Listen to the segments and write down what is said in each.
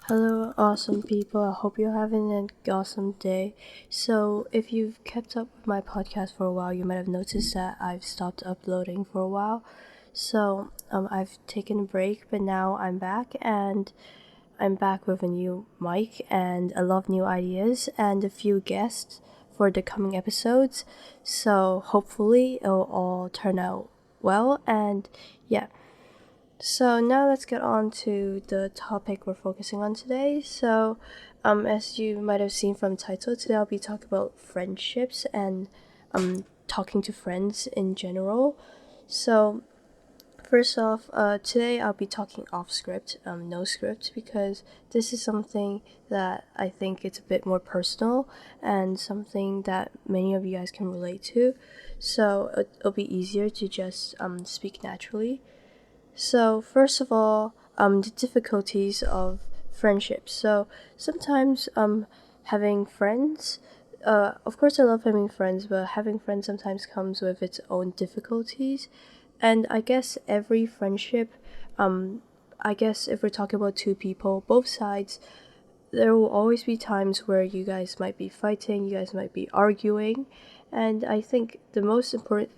Hello, awesome people. I hope you're having an awesome day. So, if you've kept up with my podcast for a while, you might have noticed that I've stopped uploading for a while. So, I've taken a break, but now I'm back and I'm back with a new mic and a lot of new ideas and a few guests for the coming episodes. So, hopefully, it'll all turn out well. And yeah. So now let's get on to the topic we're focusing on today. So, as you might have seen from the title, today I'll be talking about friendships and talking to friends in general. So, first off, today I'll be talking off script, no script, because this is something that I think it's a bit more personal and something that many of you guys can relate to. So it'll be easier to just speak naturally. So, first of all, the difficulties of friendships. So, sometimes having friends, of course, I love having friends, but having friends sometimes comes with its own difficulties. And I guess every friendship, I guess if we're talking about two people, both sides, there will always be times where you guys might be fighting, you guys might be arguing. And I think the most important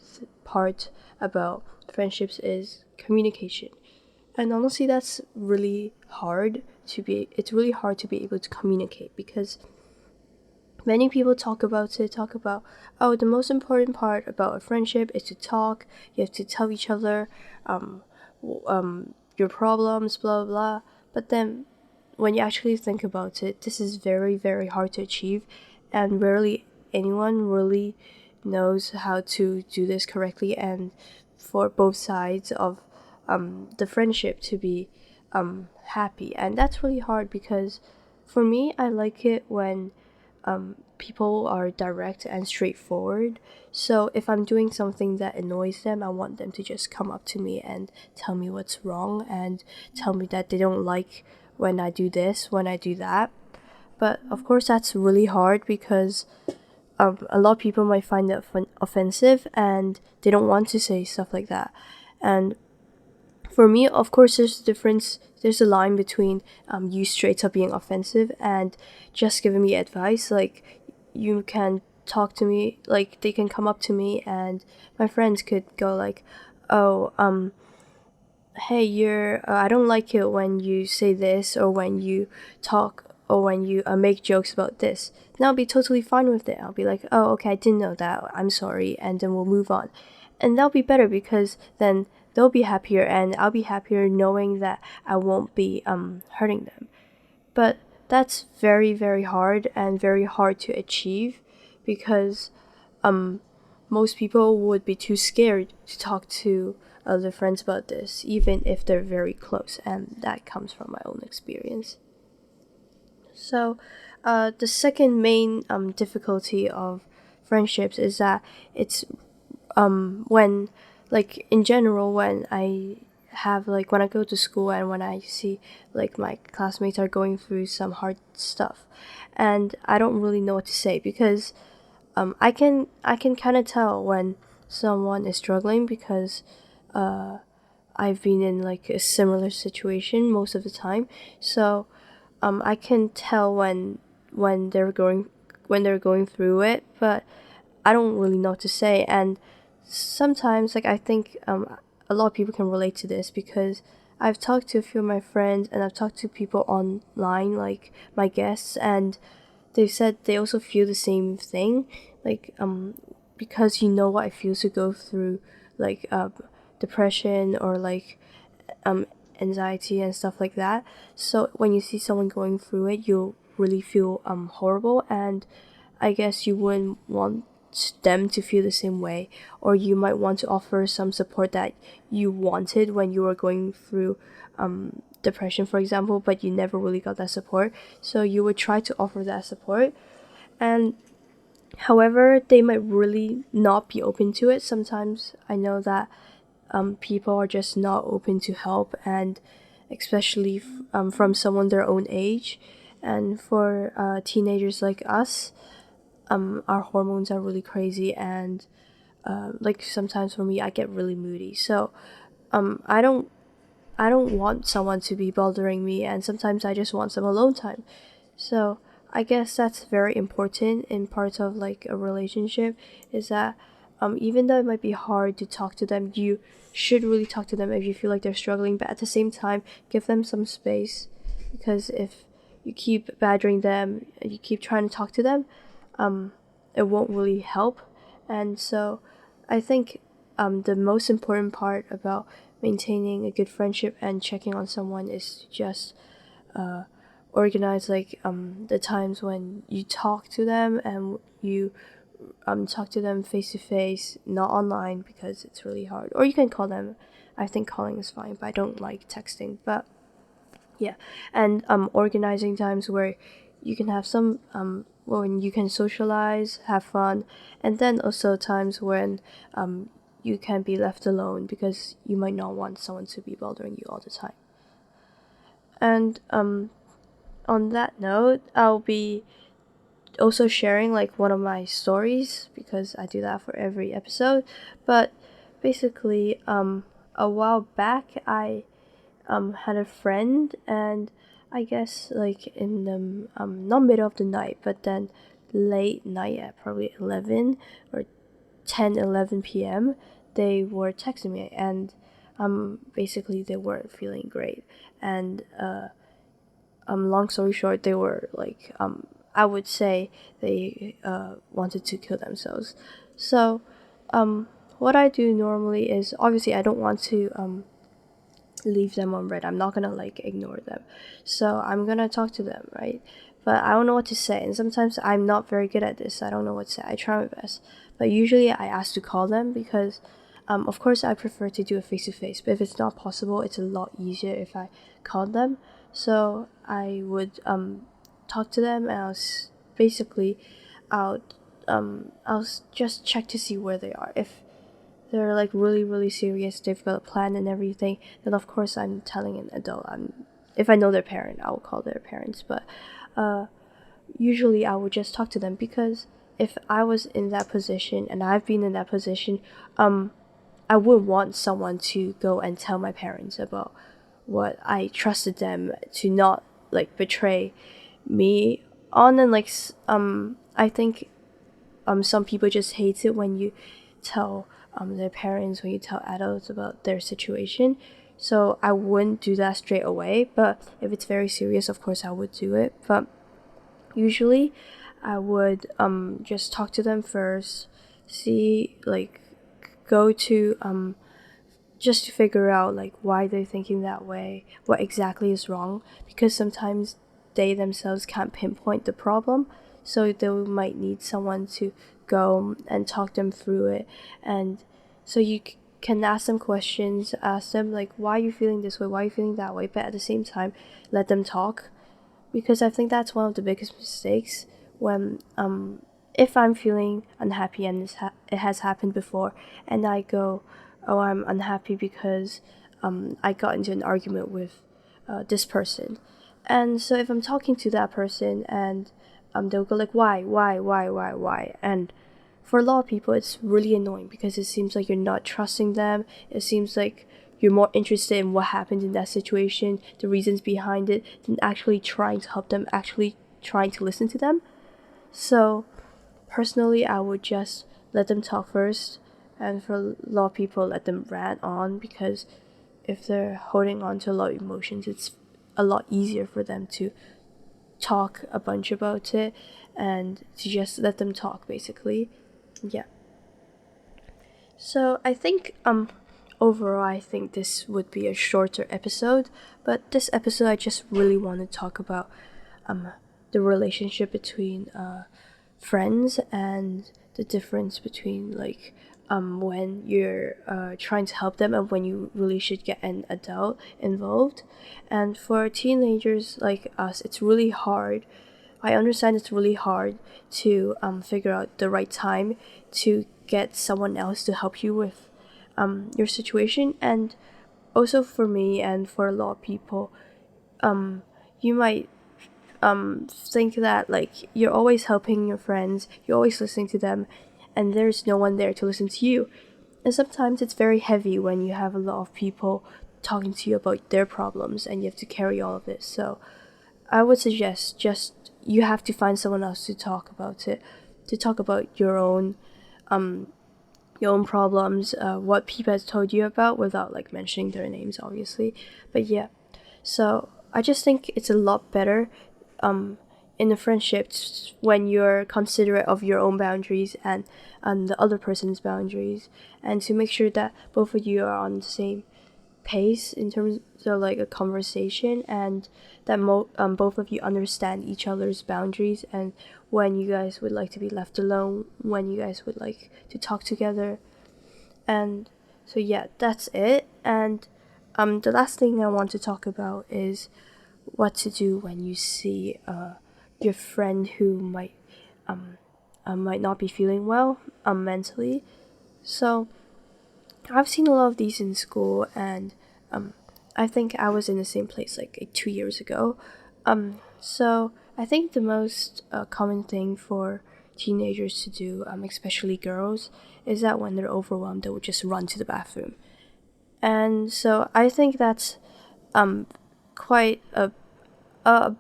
part about friendships is communication. And honestly, that's really hard it's really hard to be able to communicate because many people talk about, oh, the most important part about a friendship is to talk. You have to tell each other your problems, blah, blah, blah. But then when you actually think about it, this is very, very hard to achieve, and rarely anyone really knows how to do this correctly and for both sides of the friendship to be happy. And that's really hard because for me, I like it when people are direct and straightforward. So if I'm doing something that annoys them, I want them to just come up to me and tell me what's wrong and tell me that they don't like when I do this, when I do that. But of course, that's really hard because a lot of people might find it offensive and they don't want to say stuff like that. And for me, of course, there's a difference. There's a line between you straight up being offensive and just giving me advice. Like, you can talk to me, like, they can come up to me, and my friends could go, like, oh, hey, I don't like it when you say this, or when you talk, or when you make jokes about this. And I'll be totally fine with it. I'll be like, oh, okay, I didn't know that. I'm sorry. And then we'll move on. And that'll be better because then they'll be happier and I'll be happier knowing that I won't be hurting them. But that's very, very hard and very hard to achieve because most people would be too scared to talk to other friends about this, even if they're very close, and that comes from my own experience. So, the second main difficulty of friendships is that it's when, like, in general, when when I go to school and when I see like my classmates are going through some hard stuff, and I don't really know what to say because I can kind of tell when someone is struggling because I've been in like a similar situation most of the time. So I can tell when they're going when they're going through it, but I don't really know what to say. And sometimes, like, I think a lot of people can relate to this because I've talked to a few of my friends and I've talked to people online, like my guests, and they've said they also feel the same thing, like because you know what it feels to go through like depression or like um anxiety and stuff like that. So when you see someone going through it, you'll really feel horrible, and I guess you wouldn't want them to feel the same way, or you might want to offer some support that you wanted when you were going through depression, for example, but you never really got that support. So you would try to offer that support, and however, they might really not be open to it. Sometimes I know that people are just not open to help, and especially from someone their own age. And for teenagers like us, our hormones are really crazy, and like sometimes for me, I get really moody. So I don't I don't want someone to be bothering me, and sometimes I just want some alone time. So I guess that's very important in parts of like a relationship, is that even though it might be hard to talk to them, you should really talk to them if you feel like they're struggling, but at the same time give them some space, because if you keep badgering them, you keep trying to talk to them, it won't really help. And so I think the most important part about maintaining a good friendship and checking on someone is to just organize like the times when you talk to them, and you talk to them face to face, not online because it's really hard. Or you can call them. I think calling is fine, but I don't like texting. But yeah, and organizing times where you can have some when you can socialize, have fun, and then also times when you can be left alone because you might not want someone to be bothering you all the time. And on that note, I'll be also sharing like one of my stories because I do that for every episode. But basically, a while back, I had a friend, and I guess like in the not middle of the night, but then late night at probably 11 or 10, 11 p.m., they were texting me, and basically they weren't feeling great. And long story short, they were like I would say they wanted to kill themselves. So what I do normally is, obviously I don't want to leave them on red. I'm not gonna like ignore them. So I'm gonna talk to them, right? But I don't know what to say, and sometimes I'm not very good at this. I don't know what to say. I try my best, but usually I ask to call them because, of course, I prefer to do a face to face. But if it's not possible, it's a lot easier if I call them. So I would talk to them, and basically, I'll just check to see where they are. If they're like really really serious, they've got a plan and everything, then of course I'm telling an adult. If I know their parent, I will call their parents. But usually I would just talk to them, because if I was in that position, and I've been in that position, I wouldn't want someone to go and tell my parents about what I trusted them to not like betray me on. And like I think some people just hate it when you tell their parents, when you tell adults about their situation. So I wouldn't do that straight away, but if it's very serious, of course I would do it. But usually I would just talk to them first, see like go to just to figure out like why they're thinking that way, what exactly is wrong, because sometimes they themselves can't pinpoint the problem, so they might need someone to go and talk them through it. And so you can ask them questions, ask them like, why are you feeling this way, why are you feeling that way, but at the same time let them talk. Because I think that's one of the biggest mistakes, when if I'm feeling unhappy, and it has happened before, and I go, oh, I'm unhappy because I got into an argument with this person. And so if I'm talking to that person, and they'll go like, why? And for a lot of people, it's really annoying, because it seems like you're not trusting them. It seems like you're more interested in what happened in that situation, the reasons behind it, than actually trying to help them, actually trying to listen to them. So personally, I would just let them talk first, and for a lot of people, let them rant on, because if they're holding on to a lot of emotions, it's a lot easier for them to talk a bunch about it, and to just let them talk, basically. Yeah. So I think overall, I think this would be a shorter episode, but this episode I just really want to talk about the relationship between friends, and the difference between like when you're trying to help them, and when you really should get an adult involved. And for teenagers like us, it's really hard. I understand it's really hard to figure out the right time to get someone else to help you with your situation. And also for me, and for a lot of people, you might think that like you're always helping your friends, you're always listening to them, and there's no one there to listen to you. And sometimes it's very heavy when you have a lot of people talking to you about their problems, and you have to carry all of it. So I would suggest just you have to find someone else to talk about it, to talk about your own problems, what people has told you about, without like mentioning their names, obviously. But yeah, so I just think it's a lot better in a friendship when you're considerate of your own boundaries and the other person's boundaries, and to make sure that both of you are on the same pace in terms of like a conversation, and that both of you understand each other's boundaries, and when you guys would like to be left alone, when you guys would like to talk together. And so yeah, that's it. And the last thing I want to talk about is what to do when you see your friend who might not be feeling well mentally. So I've seen a lot of these in school, and I think I was in the same place like 2 years ago. So I think the most common thing for teenagers to do, especially girls, is that when they're overwhelmed, they will just run to the bathroom. And so I think that's quite a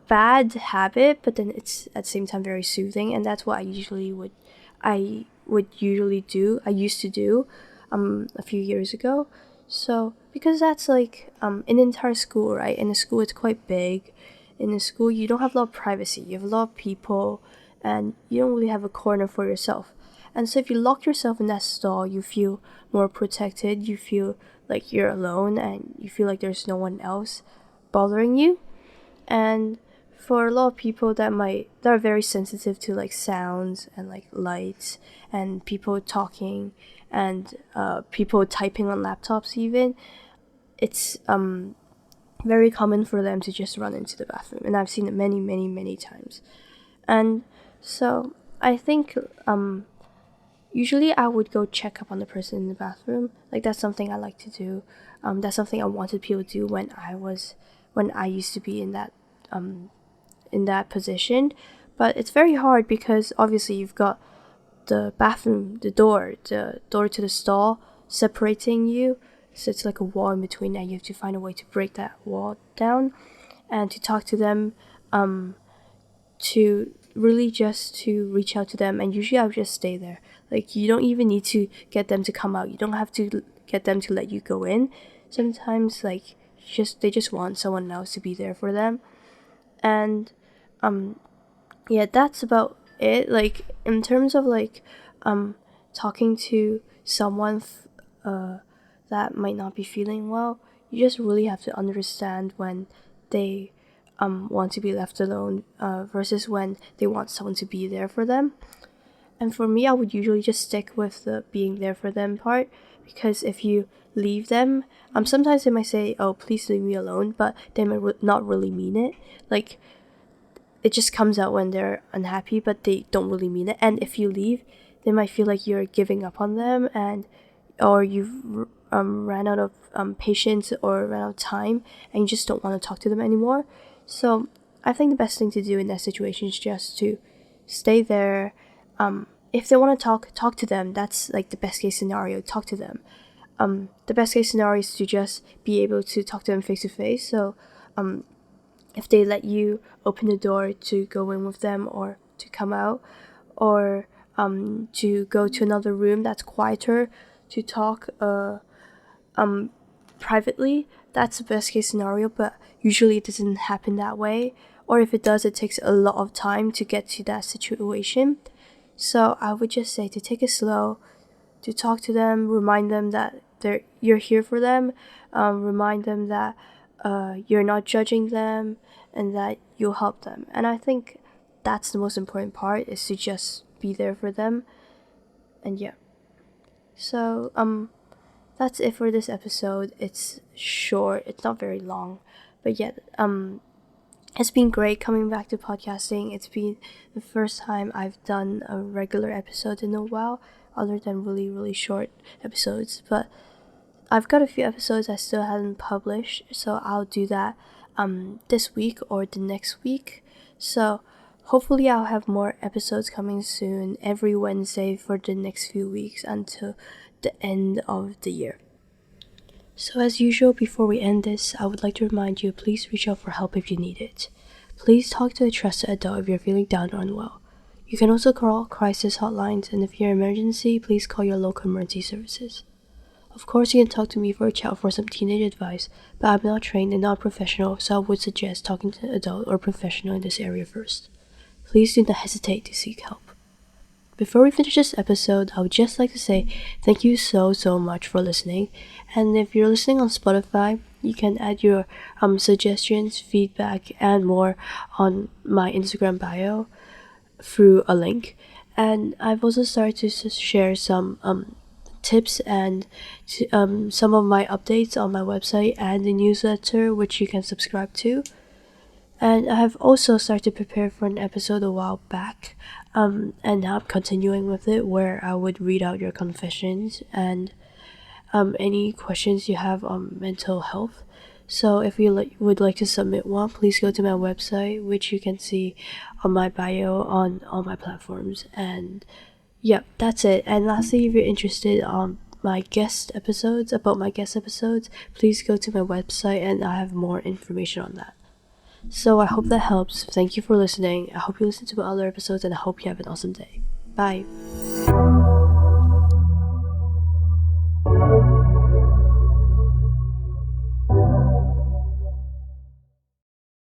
bad habit, but then it's at the same time very soothing, and that's what I used to do a few years ago. So because that's like an entire school, right? In a school it's quite big. In a school you don't have a lot of privacy, you have a lot of people, and you don't really have a corner for yourself. And so if you lock yourself in that stall, you feel more protected, you feel like you're alone, and you feel like there's no one else bothering you. And for a lot of people that are very sensitive to like sounds and like lights and people talking and people typing on laptops even, it's very common for them to just run into the bathroom, and I've seen it many times. And so I think usually I would go check up on the person in the bathroom. Like that's something I like to do. That's something I wanted people to do when I used to be in that position. But it's very hard because obviously you've got the bathroom, the door to the stall separating you. So it's like a wall in between, and you have to find a way to break that wall down and to talk to them, to really just to reach out to them. And usually I would just stay there. Like you don't even need to get them to come out. You don't have to get them to let you go in. Sometimes like they just want someone else to be there for them. And yeah, that's about it. Like in terms of like talking to someone that might not be feeling well, you just really have to understand when they want to be left alone versus when they want someone to be there for them. And for me, I would usually just stick with the being there for them part, because if you leave them, sometimes they might say, "Oh, please leave me alone," but they might not really mean it. Like it just comes out when they're unhappy, but they don't really mean it. And if you leave, they might feel like you're giving up on them, or you've ran out of patience or ran out of time, and you just don't want to talk to them anymore. So I think the best thing to do in that situation is just to stay there. If they want to talk to them. That's like the best case scenario. Talk to them. The best case scenario is to just be able to talk to them face to face. So if they let you open the door to go in with them, or to come out, or to go to another room that's quieter to talk privately, that's the best case scenario. But usually it doesn't happen that way, or if it does, it takes a lot of time to get to that situation. So I would just say to take it slow, to talk to them, remind them that you're here for them, remind them that you're not judging them, and that you'll help them. And I think that's the most important part, is to just be there for them. And yeah. So that's it for this episode. It's short, it's not very long. But yeah, it's been great coming back to podcasting. It's been the first time I've done a regular episode in a while, other than really short episodes. But I've got a few episodes I still haven't published, so I'll do that this week or the next week. So hopefully I'll have more episodes coming soon, every Wednesday for the next few weeks until the end of the year. So as usual, before we end this, I would like to remind you, please reach out for help if you need it. Please talk to a trusted adult if you're feeling down or unwell. You can also call crisis hotlines, and if you're in emergency, please call your local emergency services. Of course, you can talk to me for a chat for some teenage advice, but I'm not trained and not professional, so I would suggest talking to an adult or professional in this area first. Please do not hesitate to seek help. Before we finish this episode, I would just like to say thank you so much for listening. And if you're listening on Spotify, you can add your suggestions, feedback, and more on my Instagram bio through a link. And I've also started to share some tips and some of my updates on my website and the newsletter, which you can subscribe to. And I have also started to prepare for an episode a while back, and now I'm continuing with it, where I would read out your confessions and any questions you have on mental health. So if you would like to submit one, please go to my website, which you can see on my bio on all my platforms. And yeah, that's it. And lastly, if you're interested on my guest episodes, please go to my website and I have more information on that. So I hope that helps. Thank you for listening. I hope you listen to my other episodes and I hope you have an awesome day. Bye.